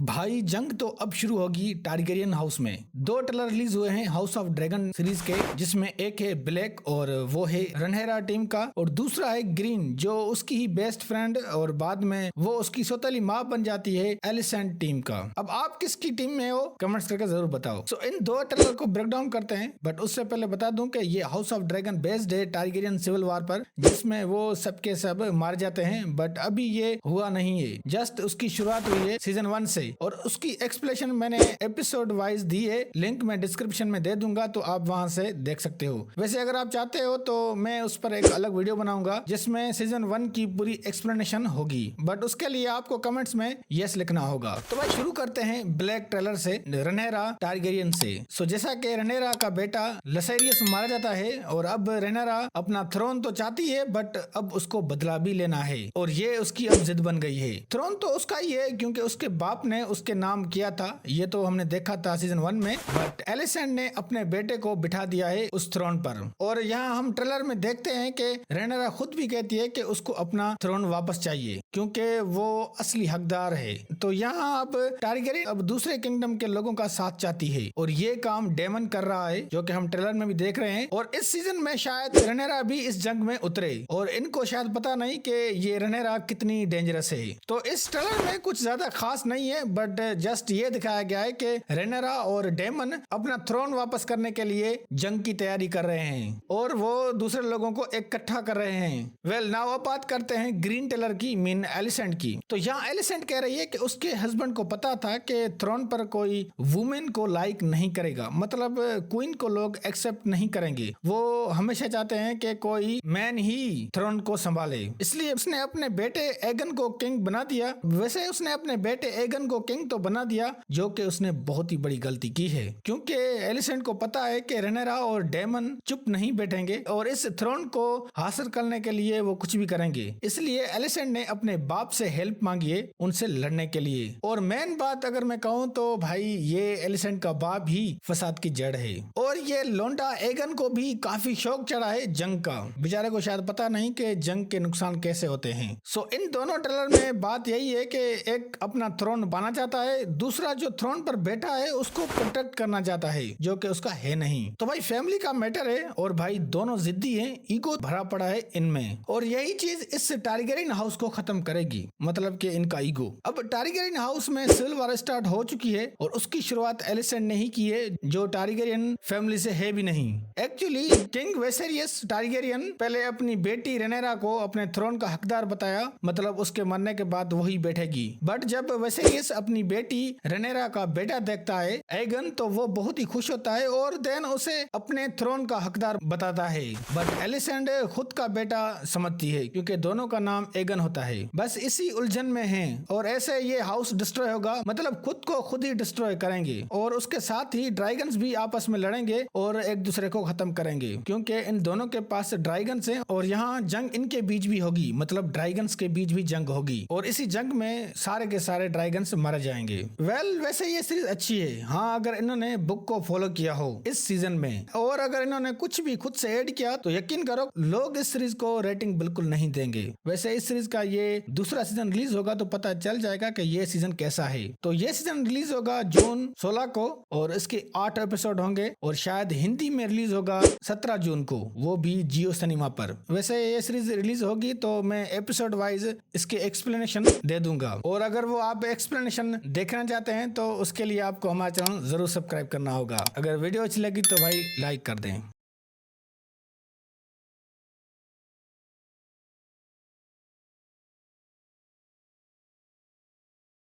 भाई जंग तो अब शुरू होगी टारगेरियन हाउस में। दो ट्रेलर रिलीज हुए हैं हाउस ऑफ ड्रैगन सीरीज के, जिसमें एक है ब्लैक और वो है रनहेरा टीम का, और दूसरा है ग्रीन जो उसकी ही बेस्ट फ्रेंड और बाद में वो उसकी सौतेली माँ बन जाती है एलिसेंट टीम का। अब आप किसकी टीम में हो कमेंट्स करके जरूर बताओ। सो इन दो ट्रेलर को ब्रेक डाउन करते हैं, बट उससे पहले बता दूं कि ये हाउस ऑफ ड्रैगन बेस्ड है टारगेरियन सिविल वॉर पर, जिसमें वो सबके सब मार जाते हैं, बट अभी ये हुआ नहीं है। जस्ट उसकी शुरुआत हुई है सीजन 1 से, और उसकी एक्सप्लेनेशन मैंने एपिसोड वाइज दी है, लिंक मैं डिस्क्रिप्शन में दे दूंगा तो आप वहां से देख सकते हो। वैसे अगर आप चाहते हो तो मैं उस पर एक अलग वीडियो बनाऊंगा जिसमें सीजन 1 की पूरी एक्सप्लेनेशन होगी, बट उसके लिए आपको कमेंट्स में यस लिखना होगा। तो भाई शुरू करते हैं ब्लैक ट्रेलर से, रनहेरा टारगेरियन से। सो जैसा कि रनहेरा का बेटा लसेरियस मारा जाता है और अब रनहेरा अपना थ्रोन तो चाहती है, बट अब उसको बदला भी लेना है और ये उसकी अब जिद बन गई है। थ्रोन तो उसका ही है क्योंकि उसके बाप ने उसके नाम किया था, ये तो हमने देखा था सीजन 1 में, बट एलिसेंट ने अपने बेटे को बिठा दिया है उस थ्रोन पर। और यहाँ हम ट्रेलर में देखते हैं कि रनहेरा खुद भी कहती है कि उसको अपना थ्रोन वापस चाहिए क्योंकि वो असली हकदार है। तो यहाँ अब टारगेरियन अब दूसरे किंगडम के लोगों का साथ चाहती है और ये काम डेमन कर रहा है, जो कि हम ट्रेलर में भी देख रहे हैं। और इस सीजन में शायद रनहेरा भी इस जंग में उतरे और इनको शायद पता नहीं कि ये रनहेरा कितनी डेंजरस है। तो इस ट्रेलर में कुछ ज्यादा खास नहीं है, बट जस्ट ये दिखाया गया है कि रनहेरा और डेमन अपना थ्रोन वापस करने के लिए जंग की तैयारी कर रहे हैं और वो दूसरे लोगों को इकट्ठा कर रहे हैं। वेल नाउ अब बात करते हैं ग्रीन टेलर की, मीन एलिसेंट की। तो यहाँ एलिसेंट कह रही है कि उसके हस्बैंड को पता था कि थ्रोन पर कोई वुमेन को लाइक नहीं करेगा, मतलब क्वीन को लोग एक्सेप्ट नहीं करेंगे। वो हमेशा चाहते हैं कि कोई मैन ही थ्रोन को संभाले, इसलिए उसने अपने बेटे एगन को किंग बना दिया। वैसे उसने अपने बेटे एगन को किंग तो बना दिया, जो कि उसने बहुत ही बड़ी गलती की है, क्योंकि एलिसेंट को पता है कि रनहेरा और डेमन चुप नहीं बैठेंगे और इस थ्रोन को हासिल करने के लिए वो कुछ भी करेंगे। इसलिए एलिसेंट ने अपने बाप से हेल्प मांगी है उनसे लड़ने के लिए। और मेन बात अगर मैं कहूँ तो भाई ये एलिसेंट का बाप ही फसाद की जड़ है और ये लोंडा एगन को भी काफी शौक चढ़ा है जंग का। बेचारे को शायद पता नहीं कि जंग के नुकसान कैसे होते हैं। सो इन दोनों ट्रेलर में बात यही है कि एक अपना थ्रोन पाना चाहता है, दूसरा जो थ्रोन पर बैठा है उसको प्रोटेक्ट करना चाहता है, जो कि उसका है नहीं। तो भाई फैमिली का मैटर है और भाई दोनों जिद्दी हैं, ईगो भरा पड़ा है इनमें, और यही चीज इस टारगेरियन हाउस को खत्म करेगी, मतलब कि इनका ईगो। अब टारगेरियन हाउस में सिविल वॉर स्टार्ट हो चुकी है और उसकी शुरुआत एलिसेंट ने ही की है, जो टारगेरियन फैमिली से है भी नहीं। एक्चुअली किंग वेसेरियस टारगेरियन पहले अपनी बेटी रनहेरा को अपने थ्रोन का हकदार बताया, मतलब उसके मरने के बाद वही बैठेगी। बट जब वेसेरियस अपनी बेटी रनहेरा का बेटा देखता है एगन, तो वो बहुत ही खुश होता है और देन उसे अपने थ्रोन का हकदार बताता है। बट एलिसेंट खुद का बेटा समझती है क्योंकि दोनों का नाम एगन होता है। बस इसी उलझन में है और ऐसे ये हाउस डिस्ट्रॉय होगा, मतलब खुद को खुद ही डिस्ट्रॉय करेंगे और उसके साथ ही ड्रैगन्स भी आपस में लड़ेंगे और एक दूसरे को खत्म करेंगे, क्योंकि इन दोनों के पास ड्रैगन्स हैं और यहाँ जंग इनके बीच भी होगी, मतलब ड्रैगन्स के बीच भी जंग होगी और इसी जंग में सारे के सारे ड्रैगन्स मर जाएंगे। वेल वैसे ये सीरीज अच्छी है हाँ, अगर इन्होंने बुक को फॉलो किया हो इस सीजन में, और अगर इन्होंने कुछ भी खुद से ऐड किया तो यकीन करो लोग इस सीरीज को रेटिंग बिल्कुल नहीं देंगे। वैसे इस सीरीज का ये दूसरा सीजन रिलीज होगा तो पता चल जाएगा कि ये सीजन कैसा है। तो ये सीजन रिलीज होगा जून 16 को और इसके 8 एपिसोड होंगे और शायद हिंदी में रिलीज होगा 17 जून को, वो भी जियो सिनेमा पर। वैसे ये सीरीज रिलीज होगी तो मैं एपिसोड वाइज इसके एक्सप्लेनेशन दे दूंगा, और अगर वो आप एक्सप्लेनेशन देखना चाहते हैं तो उसके लिए आपको हमारा चैनल जरूर सब्सक्राइब करना होगा। अगर वीडियो अच्छी लगी तो भाई लाइक कर दें।